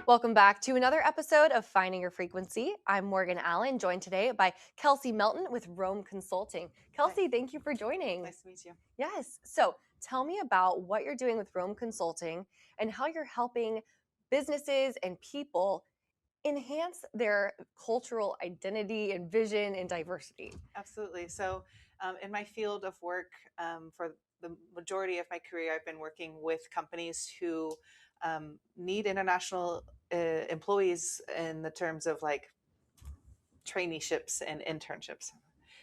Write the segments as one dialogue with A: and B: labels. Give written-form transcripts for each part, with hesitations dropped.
A: Welcome back to another episode of Finding Your Frequency. I'm Morgan Allen, joined today by Kelsy Melton with Rome Consulting.
B: Hi,
A: Kelsy, thank you for joining.
B: nice to meet you.
A: Yes. So tell me about what you're doing with Rome Consulting and how you're helping businesses and people enhance their cultural identity and vision and diversity.
B: Absolutely. So, in my field of work, for the majority of my career, I've been working with companies who need international employees in the terms of like traineeships and internships.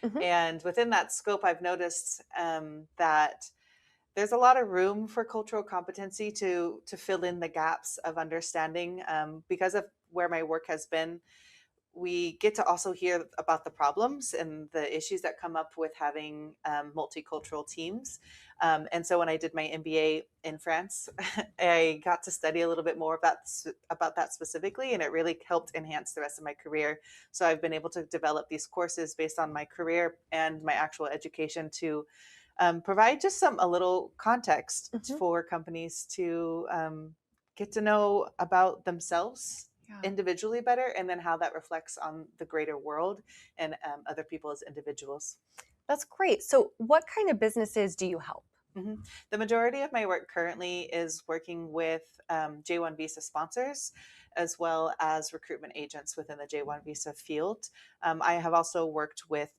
A: Mhm.
B: And within that scope, I've noticed that there's a lot of room for cultural competency to fill in the gaps of understanding because of where my work has been. We get to also hear about the problems and the issues that come up with having multicultural teams. And so when I did my MBA in France, I got to study a little bit more about that specifically, and it really helped enhance the rest of my career. So I've been able to develop these courses based on my career and my actual education to provide just a little context
A: Mhm.
B: for companies to get to know about themselves
A: Yeah.
B: individually better, and then how that reflects on the greater world and other people as individuals.
A: That's great. So what kind of businesses do you help?
B: hmm The majority of my work currently is working with J1 visa sponsors as well as recruitment agents within the J1 visa field. I have also worked with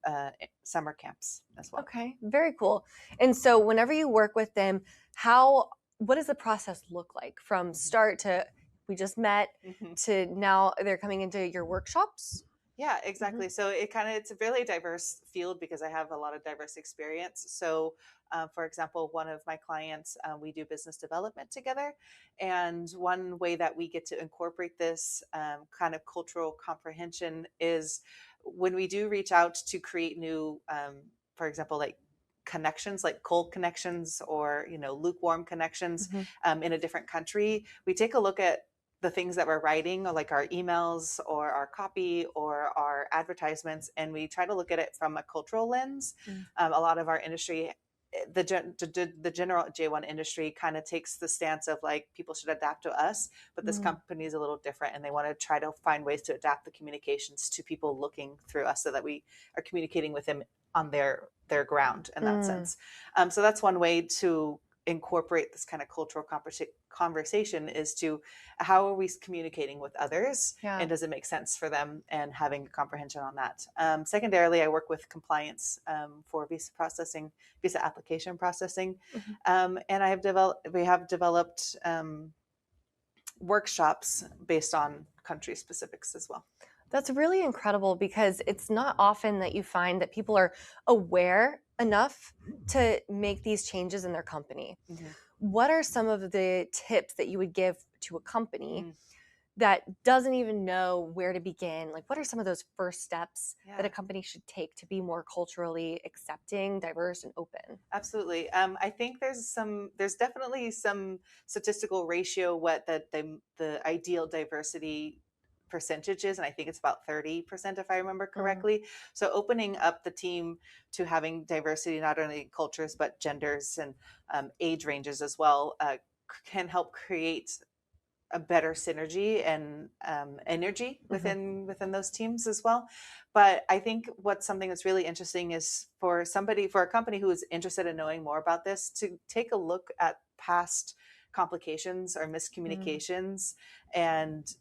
B: summer camps as well.
A: Okay, very cool. And so whenever you work with them, how what does the process look like from
B: Mhm.
A: start to we just met
B: Mhm.
A: to now they're coming into your workshops?
B: Yeah,
A: Mhm.
B: exactly. So it's a really diverse field because I have a lot of diverse experience. So, for example, one of my clients, we do business development together, and one way that we get to incorporate this kind of cultural comprehension is when we do reach out to create new, for example, like connections, like cold connections or lukewarm connections
A: Mhm.
B: in a different country. We take a look at the things that we're writing, or like our emails or our copy or our advertisements, and we try to look at it from a cultural lens.
A: Mm.
B: A lot of our industry, the general J1 industry, kind of takes the stance of like people should adapt to us, but this
A: Mm.
B: company is a little different, and they want to try to find ways to adapt the communications to people looking through us, so that we are communicating with them on their ground in that
A: Mm.
B: sense. So that's one way to incorporate this kind of cultural conversation, is to how are we communicating with others,
A: Yeah.
B: and does it make sense for them, and having a comprehension on that. Secondarily, I work with compliance for visa processing, visa application processing,
A: Mhm.
B: and we have developed workshops based on country specifics as well.
A: That's really incredible because it's not often that you find that people are aware enough to make these changes in their company.
B: hmm
A: What are some of the tips that you would give to a company
B: Mm,
A: that doesn't even know where to begin? Like, what are some of those first steps that a
B: yeah.
A: company should take to be more culturally accepting, diverse, and open?
B: Absolutely. I think there's definitely some statistical ratio what the ideal diversity percentage is, and I think it's about 30% if I remember
A: Mm.
B: correctly. So opening up the team to having diversity, not only in cultures but genders and age ranges as well, can help create a better synergy and energy
A: Mhm.
B: within those teams as well. But I think what's something that's really interesting is for a company who is interested in knowing more about this, to take a look at past complications or
A: Mm.
B: miscommunications, and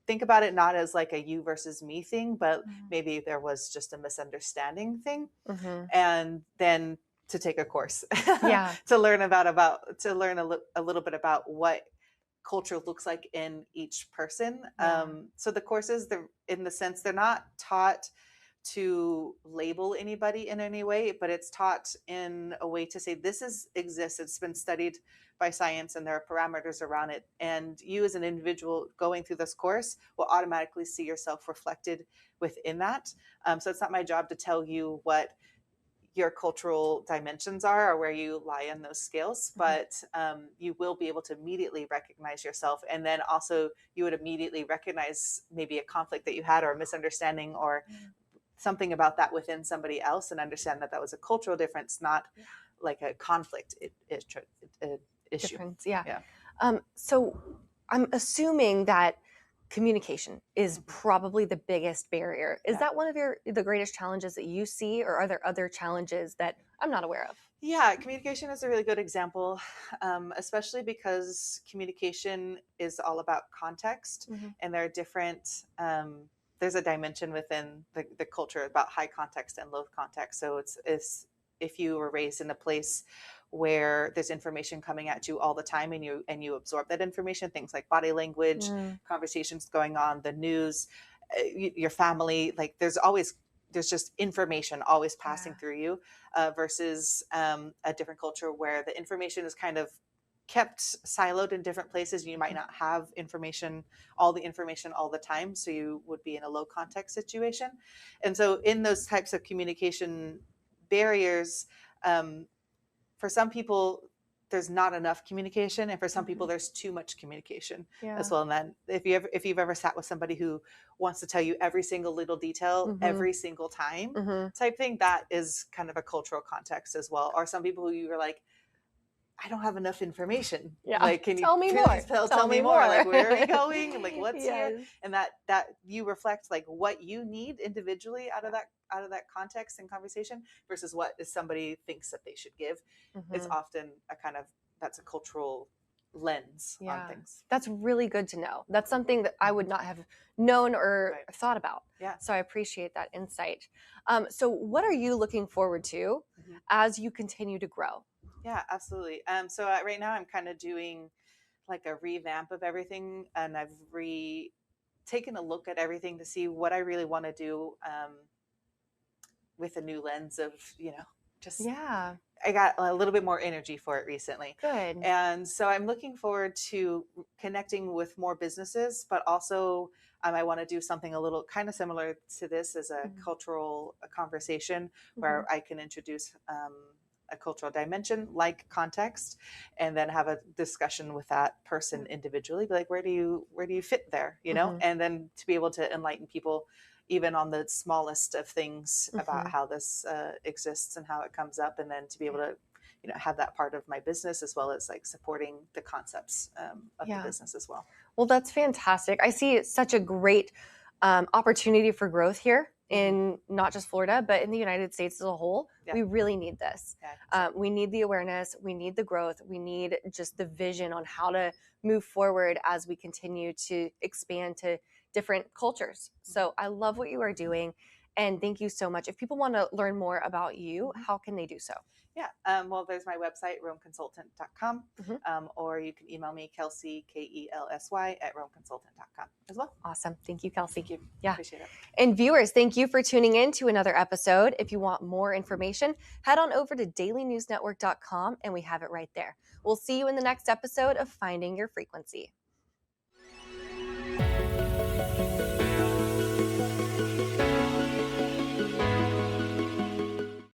B: think about it not as like a you versus me thing, but
A: Mm.
B: maybe there was just a misunderstanding thing,
A: Mhm.
B: and then to take a course
A: Yeah.
B: to learn about to learn a little bit about what culture looks like in each person.
A: Yeah.
B: So the courses, they're in the sense they're not taught to label anybody in any way, but it's taught in a way to say this is exists. It's been studied by science, and there are parameters around it. And you, as an individual going through this course, will automatically see yourself reflected within that. So it's not my job to tell you what your cultural dimensions are or where you lie in those scales,
A: Mhm.
B: but you will be able to immediately recognize yourself, and then also you would immediately recognize maybe a conflict that you had, or a misunderstanding, or
A: Yeah.
B: something about that within somebody else, and understand that that was a cultural difference, not
A: Yeah.
B: like a conflict issue.
A: Difference. Yeah.
B: Yeah.
A: So I'm assuming that communication is probably the biggest barrier. Is
B: Yeah.
A: that one of the greatest challenges that you see, or are there other challenges that I'm not aware of?
B: Yeah, communication is a really good example, especially because communication is all about context,
A: Mhm.
B: and there are different. There's a dimension within the culture about high context and low context. So it's if you were raised in a place where there's information coming at you all the time, and you absorb that information, things like body language,
A: Mm,
B: conversations going on, the news, your family, like there's just information always passing
A: yeah.
B: through you, versus a different culture where the information is kind of kept siloed in different places. You might not have all the information all the time. So you would be in a low context situation. And so in those types of communication barriers, um, for some people, there's not enough communication, and for some people
A: Mhm.
B: there's too much communication as
A: Yeah.
B: well. And then if you've ever sat with somebody who wants to tell you every single little detail
A: Mhm.
B: every single time
A: Mhm.
B: type thing, that is kind of a cultural context as well. Or some people who you were like, I don't have enough information.
A: Yeah.
B: Like, can you
A: Tell me more.
B: please tell
A: Tell
B: me
A: me
B: more? Like,
A: more.
B: where are we going? And like, what's here?
A: Yes.
B: And that you reflect like what you need individually out of
A: Yeah.
B: that context and conversation versus what is somebody thinks that they should give. It's
A: Mhm.
B: often a kind of that's a cultural lens on
A: Yeah.
B: things.
A: That's really good to know. That's something that I would not have known or
B: Right.
A: thought about.
B: Yeah.
A: So I appreciate that insight. So, what are you looking forward to
B: Mhm.
A: as you continue to grow?
B: Yeah, absolutely. So right now I'm kind of doing like a revamp of everything, and I've taken a look at everything to see what I really want to do, with a new lens of, just
A: Yeah.
B: I got a little bit more energy for it recently.
A: Good.
B: And so I'm looking forward to connecting with more businesses, but also, I want to do something a little kind of similar to this as a
A: Mhm.
B: cultural conversation
A: Mhm.
B: where I can introduce a cultural dimension like context, and then have a discussion with that person individually. Be like, where do you fit there?
A: Mhm.
B: And then to be able to enlighten people even on the smallest of things about
A: Mhm.
B: how this exists and how it comes up, and then to be able
A: Yeah.
B: to have that part of my business as well as like supporting the concepts of the
A: Yeah.
B: business as well.
A: Well, that's fantastic. I see such a great opportunity for growth here
B: Hmm.
A: in not just Florida, but in the United States as a whole.
B: Yeah.
A: We really need this.
B: Yeah, I think so.
A: We need the awareness, we need the growth, we need just the vision on how to move forward as we continue to expand to different cultures. So I love what you are doing. And thank you so much. If people want to learn more about you,
B: Hmm.
A: how can they do so?
B: Yeah. Well, there's my website, romeconsultant.com,
A: Mhm.
B: or you can email me, Kelsy, Kelsy, at romeconsultant.com as well.
A: Awesome. Thank you, Kelsey.
B: Thank you.
A: Yeah.
B: Appreciate it.
A: And viewers, thank you for tuning in to another episode. If you want more information, head on over to dailynewsnetwork.com and we have it right there. We'll see you in the next episode of Finding Your Frequency.